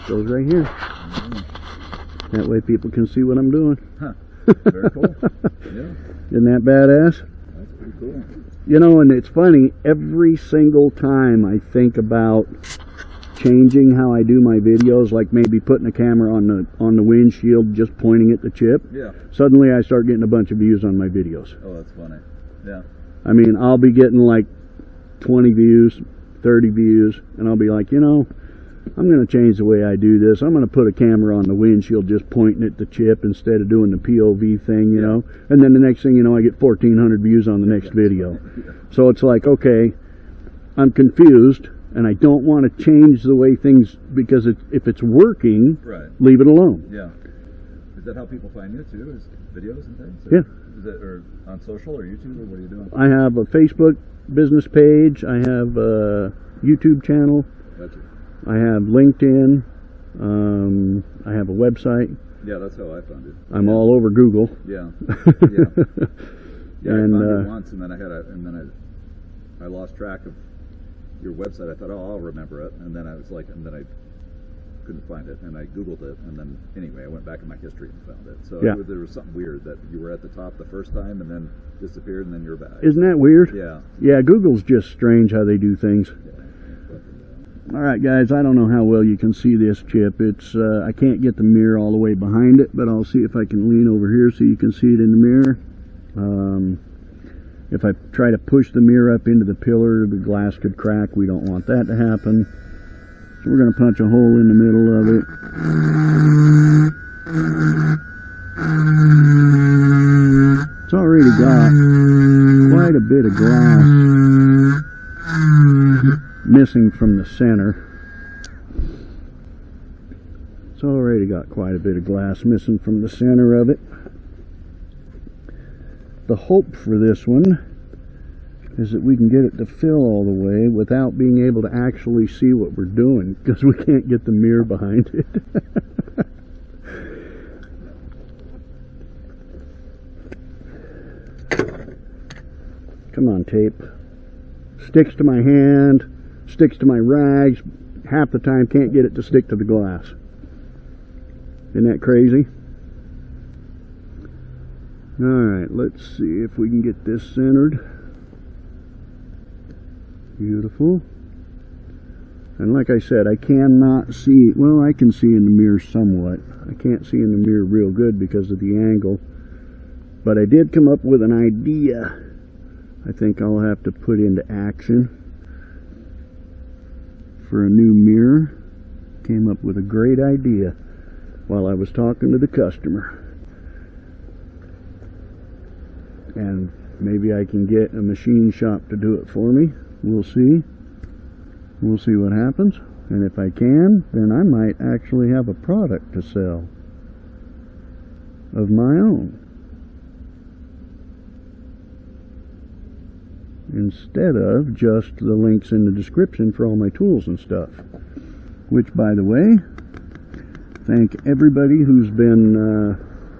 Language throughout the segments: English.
Goes right here. That way people can see what I'm doing. Huh. Very cool. Yeah. Isn't that badass? That's pretty cool. You know, and it's funny, every single time I think about changing how I do my videos, like maybe putting a camera on the windshield, just pointing at the chip, Yeah. suddenly I start getting a bunch of views on my videos. Oh, that's funny. Yeah. I mean, I'll be getting like 20 views, 30 views, and I'll be like, you know, I'm going to change the way I do this. I'm going to put a camera on the windshield just pointing at the chip instead of doing the POV thing, you know. And then the next thing you know, I get 1,400 views on the next video. So it's like, okay, I'm confused, and I don't want to change the way things, because if it's working, leave it alone. Yeah. Is that how people find you too? Is videos and things? Or, yeah. Is it or on social or YouTube, or what are you doing? I have a Facebook business page. I have a YouTube channel. Gotcha. I have LinkedIn. I have a website. Yeah, that's how I found it. I'm all over Google. Yeah. Yeah. Yeah, and, I found it once, and then I lost track of your website. I thought, oh, I'll remember it, and then I was like, and then I couldn't find it, and I Googled it, and then anyway, I went back in my history and found it. So yeah. There was something weird that you were at the top the first time, and then disappeared, and then you're back. Isn't that weird? Yeah. Yeah, Google's just strange how they do things. Yeah. All right, guys, I don't know how well you can see this chip. It's I can't get the mirror all the way behind it, but I'll see if I can lean over here so you can see it in the mirror. If I try to push the mirror up into the pillar, the glass could crack. We don't want that to happen. So we're going to punch a hole in the middle of it. It's already got quite a bit of glass missing from the center. It's already got quite a bit of glass missing from the center of it. The hope for this one is that we can get it to fill all the way without being able to actually see what we're doing, because we can't get the mirror behind it. Come on, tape. Sticks to my hand, sticks to my rags. Half the time can't get it to stick to the glass. Isn't that crazy? Alright, let's see if we can get this centered. Beautiful. And like I said, I cannot see, well, I can see in the mirror somewhat. I can't see in the mirror real good because of the angle. But I did come up with an idea I think I'll have to put into action for a new mirror. Came up with a great idea while I was talking to the customer. And maybe I can get a machine shop to do it for me. We'll see. We'll see what happens. And if I can, then I might actually have a product to sell of my own, instead of just the links in the description for all my tools and stuff. Which, by the way, thank everybody who's been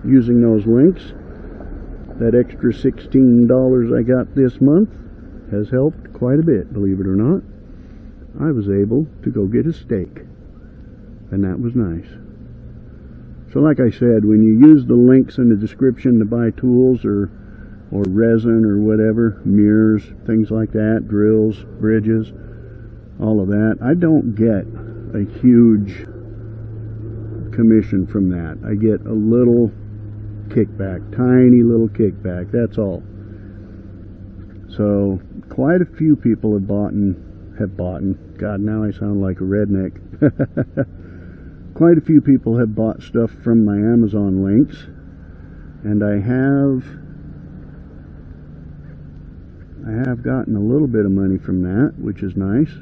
using those links. That extra $16 I got this month has helped quite a bit, believe it or not. I was able to go get a steak, and that was nice. So like I said, when you use the links in the description to buy tools or resin or whatever, mirrors, things like that, drills, bridges, all of that, I don't get a huge commission from that. I get a little kickback, tiny little kickback, that's all. So quite a few people have bought, God, now I sound like a redneck. Quite a few people have bought stuff from my Amazon links, and I have gotten a little bit of money from that, which is nice.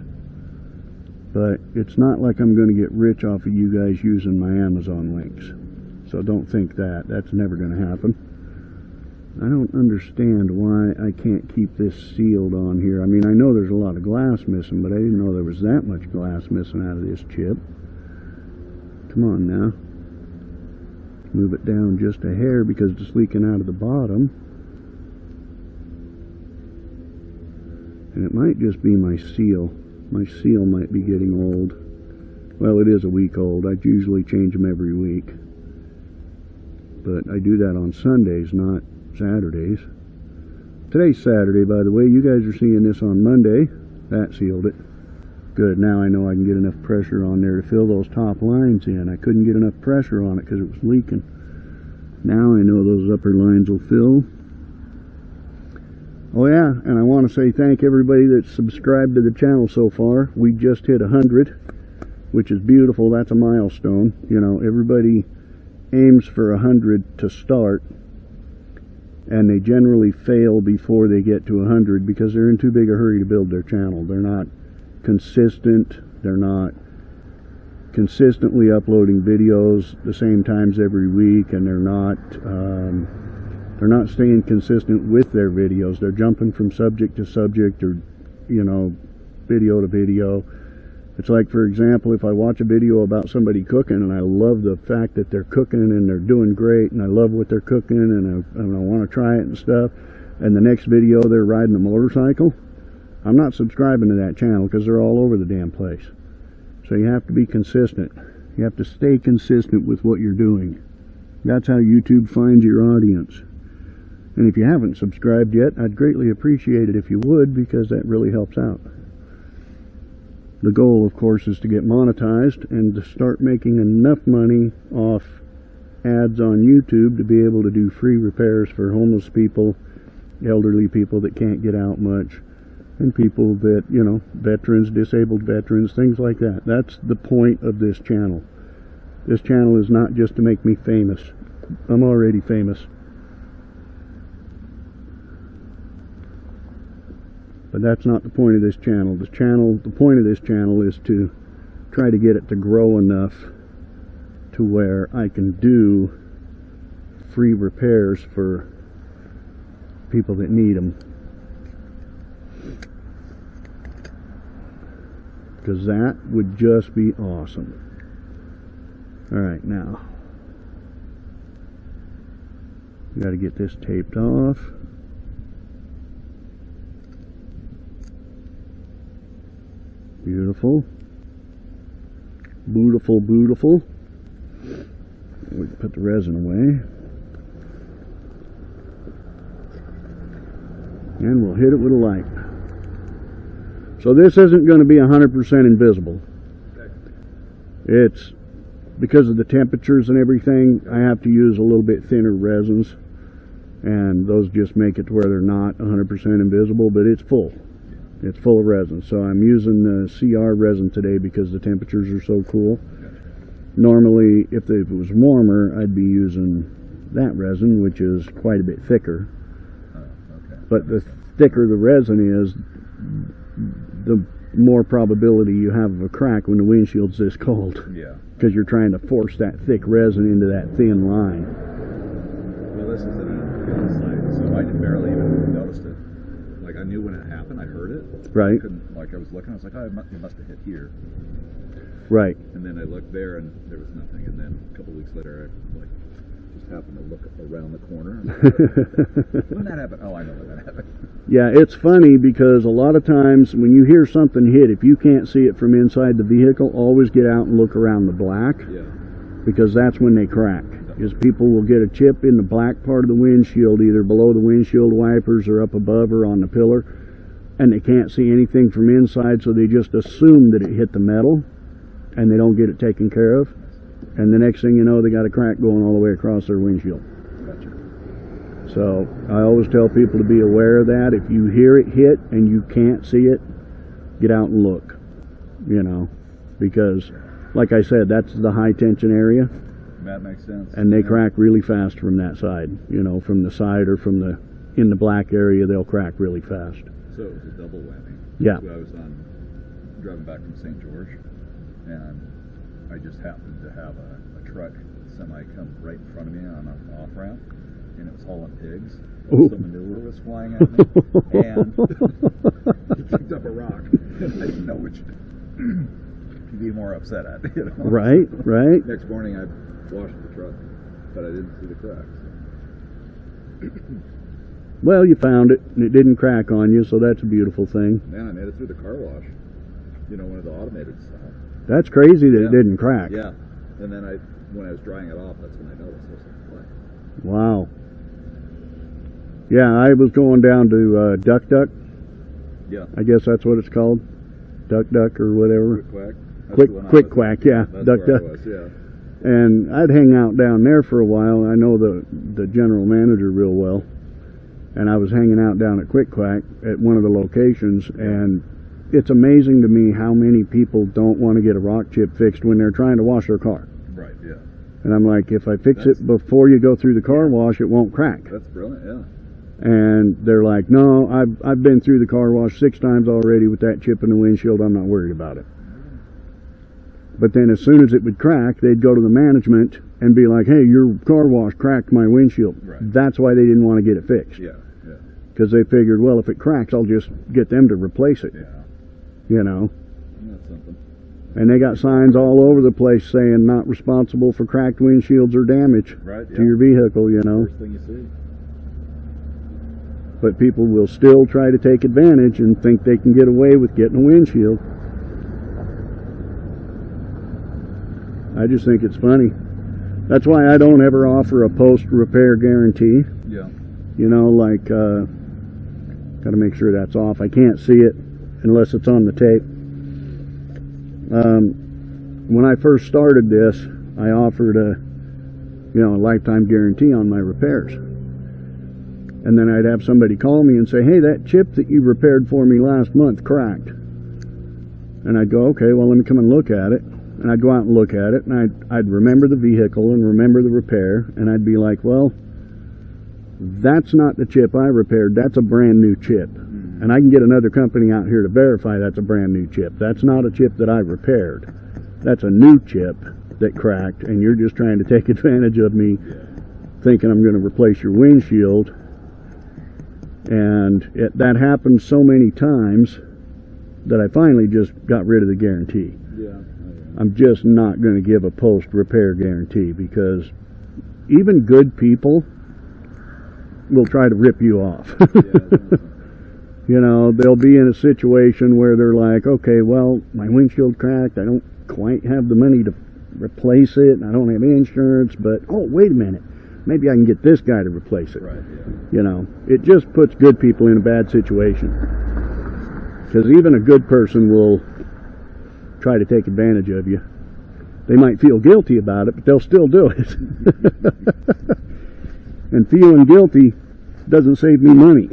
But it's not like I'm going to get rich off of you guys using my Amazon links. So don't think that. That's never going to happen. I don't understand why I can't keep this sealed on here. I mean, I know there's a lot of glass missing, but I didn't know there was that much glass missing out of this chip. Come on now. Move it down just a hair because it's leaking out of the bottom. And it might just be my seal. My seal might be getting old. Well, it is a week old. I usually change them every week. But I do that on Sundays, not Saturdays. Today's Saturday, by the way. You guys are seeing this on Monday. That sealed it. Good. Now I know I can get enough pressure on there to fill those top lines in. I couldn't get enough pressure on it because it was leaking. Now I know those upper lines will fill. Oh yeah, and I want to say thank everybody that's subscribed to the channel so far. We just hit 100, which is beautiful. That's a milestone. You know, everybody aims for 100 to start, and they generally fail before they get to 100 because they're in too big a hurry to build their channel. They're not consistent. They're not consistently uploading videos the same times every week, and they're not staying consistent with their videos. They're jumping from subject to subject, or, you know, video to video. It's like, for example, if I watch a video about somebody cooking and I love the fact that they're cooking and they're doing great and I love what they're cooking and I want to try it and stuff, and the next video they're riding a motorcycle, I'm not subscribing to that channel because they're all over the damn place. So you have to be consistent. You have to stay consistent with what you're doing. That's how YouTube finds your audience. And if you haven't subscribed yet, I'd greatly appreciate it if you would, because that really helps out. The goal, of course, is to get monetized and to start making enough money off ads on YouTube to be able to do free repairs for homeless people, elderly people that can't get out much, and people that, you know, veterans, disabled veterans, things like that. That's the point of this channel. This channel is not just to make me famous. I'm already famous. But that's not the point of this channel. The point of this channel is to try to get it to grow enough to where I can do free repairs for people that need them. Because that would just be awesome. Alright, now got to get this taped off. Beautiful. Beautiful, beautiful. We can put the resin away. And we'll hit it with a light. So this isn't going to be 100% invisible. Okay. It's because of the temperatures and everything, I have to use a little bit thinner resins. And those just make it to where they're not 100% invisible, but it's full. It's full of resin. So I'm using the CR resin today because the temperatures are so cool. Normally, if it was warmer, I'd be using that resin, which is quite a bit thicker. Okay. But the thicker the resin is, the more probability you have of a crack when the windshield's this cold. Yeah. Because you're trying to force that thick resin into that thin line. Well, this is an inside, so I barely even noticed it. Like, I knew when it happened, I heard it. Right. Like, I was looking, I was like, oh, it must have hit here. Right. And then I looked there, and there was nothing. And then a couple of weeks later, I just happened to look around the corner. When that happened? Oh, I know when that happened. Yeah, it's funny because a lot of times when you hear something hit, if you can't see it from inside the vehicle, always get out and look around the black. Yeah. Because that's when they crack. Is people will get a chip in the black part of the windshield, either below the windshield wipers or up above or on the pillar, and they can't see anything from inside, so they just assume that it hit the metal, and they don't get it taken care of, and the next thing you know, they got a crack going all the way across their windshield. Gotcha. So I always tell people to be aware of that. If you hear it hit and you can't see it, get out and look, you know, because like I said, that's the high tension area. That makes sense. And they crack really fast from that side. You know, from the side or from the, in the black area, they'll crack really fast. So it was a double whammy. Yeah. So I was driving back from St. George, and I just happened to have a truck semi come right in front of me on an off-ramp, and it was hauling pigs. Ooh. Some manure was flying at me, and he picked up a rock. I didn't know which to be more upset at. You know? Right, right. Next morning I washed the truck, but I didn't see the cracks. Well, you found it, and it didn't crack on you, so that's a beautiful thing. Man, I made it through the car wash. You know, one of the automated stuff. That's crazy that it didn't crack. Yeah. And then when I was drying it off, that's when I noticed. I was like, what? Wow. Yeah, I was going down to Duck. Yeah. I guess that's what it's called. Duck or whatever. Quick Quack. Yeah. That's Duck. where I was, yeah. And I'd hang out down there for a while. I know the general manager real well. And I was hanging out down at Quick Quack at one of the locations, and it's amazing to me how many people don't want to get a rock chip fixed when they're trying to wash their car. Right, yeah. And I'm like, if I fix it before you go through the car wash, it won't crack. That's brilliant, yeah. And they're like, no, I've been through the car wash 6 times already with that chip in the windshield. I'm not worried about it. But then as soon as it would crack, they'd go to the management and be like, hey, your car wash cracked my windshield. Right. That's why they didn't want to get it fixed. Yeah. Because they figured, well, if it cracks, I'll just get them to replace it. Yeah. You know. That's something. And they got signs all over the place saying not responsible for cracked windshields or damage to your vehicle, you know. First thing you see. But people will still try to take advantage and think they can get away with getting a windshield. I just think it's funny. That's why I don't ever offer a post-repair guarantee. Yeah. You know, like, got to make sure that's off. I can't see it unless it's on the tape. When I first started this, I offered a lifetime guarantee on my repairs. And then I'd have somebody call me and say, hey, that chip that you repaired for me last month cracked. And I'd go, okay, well, let me come and look at it. And I'd go out and look at it, and I'd remember the vehicle and remember the repair, and I'd be like, well, that's not the chip I repaired. That's a brand new chip. And I can get another company out here to verify that's a brand new chip. That's not a chip that I repaired. That's a new chip that cracked, and you're just trying to take advantage of me thinking I'm going to replace your windshield. And that happened so many times that I finally just got rid of the guarantee. Yeah. I'm just not going to give a post-repair guarantee, because even good people will try to rip you off. You know, they'll be in a situation where they're like, okay, well, my windshield cracked. I don't quite have the money to replace it. And I don't have insurance, but, oh, wait a minute. Maybe I can get this guy to replace it. Right, yeah. You know, it just puts good people in a bad situation. Because even a good person will try to take advantage of you. They might feel guilty about it, but they'll still do it. And feeling guilty doesn't save me money.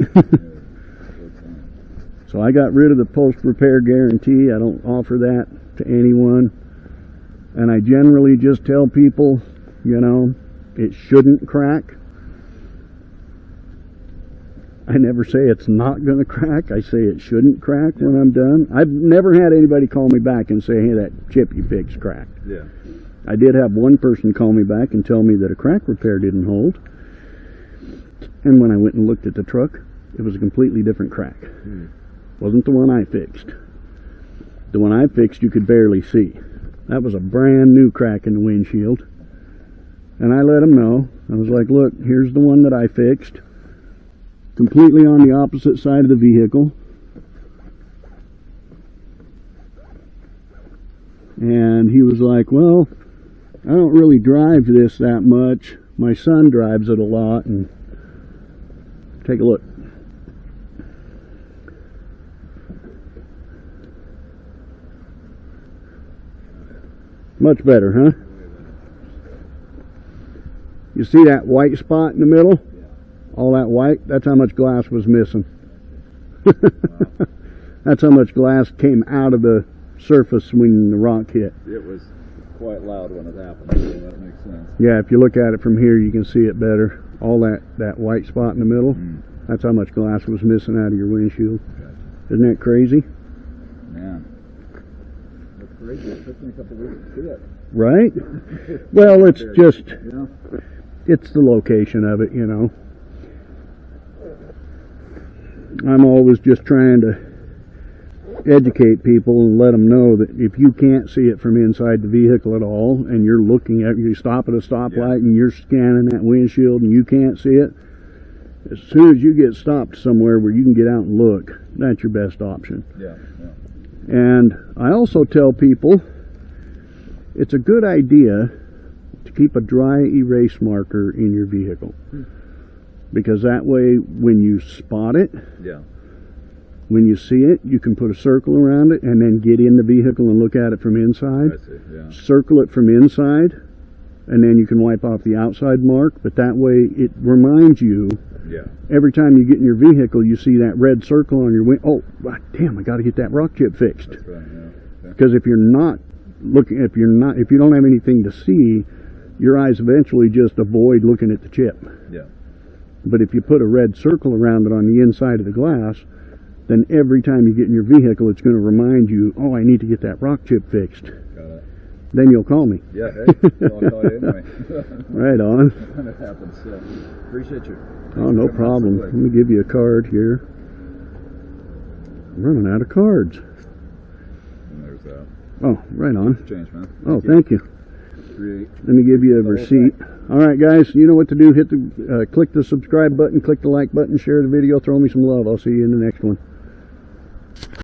So I got rid of the post-repair guarantee. I don't offer that to anyone. And I generally just tell people, you know, it shouldn't crack. I never say it's not going to crack. I say it shouldn't crack when I'm done. I've never had anybody call me back and say, hey, that chip you fixed cracked. Yeah. I did have one person call me back and tell me that a crack repair didn't hold. And when I went and looked at the truck, it was a completely different crack. Wasn't the one I fixed. The one I fixed you could barely see. That was a brand new crack in the windshield. And I let them know. I was like, look, here's the one that I fixed. Completely on the opposite side of the vehicle. And he was like, well, I don't really drive this that much. My son drives it a lot. And take a look. Much better, huh? You see that white spot in the middle? All that white, that's how much glass was missing. That's how much glass came out of the surface when the rock hit. It was quite loud when it happened, so that makes sense. Yeah, if you look at it from here, you can see it better. All that white spot in the middle, that's how much glass was missing out of your windshield. Isn't that crazy? Man. That's crazy. It took me a couple weeks to see it. Right? Well, it's just, it's the location of it, you know. I'm always just trying to educate people and let them know that if you can't see it from inside the vehicle at all, and you're looking at, you stop at a stoplight and you're scanning that windshield and you can't see it, as soon as you get stopped somewhere where you can get out and look, that's your best option. And I also tell people it's a good idea to keep a dry erase marker in your vehicle, because that way when you spot it, Yeah. when you see it, you can put a circle around it and then get in the vehicle and look at it from inside. I see. Yeah. Circle it from inside, and then you can wipe off the outside mark, but that way it reminds you, Yeah. every time you get in your vehicle, you see that red circle on your window. Oh, God damn, I got to get that rock chip fixed. That's right. Yeah. Okay. Because if you're not looking, if you don't have anything to see, your eyes eventually just avoid looking at the chip. Yeah. But if you put a red circle around it on the inside of the glass, then every time you get in your vehicle, it's going to remind you, oh, I need to get that rock chip fixed. Got it. Then you'll call me. Yeah. Hey. Well, I'll call you anyway. Right on. When it happens. Appreciate you. Oh, no problem. Let me give you a card here. I'm running out of cards. And there's that. Oh, right on. Change, man. Oh, thank you. Let me give you a receipt. All right, guys, you know what to do. Hit the click the subscribe button, click the like button, share the video, throw me some love. I'll see you in the next one.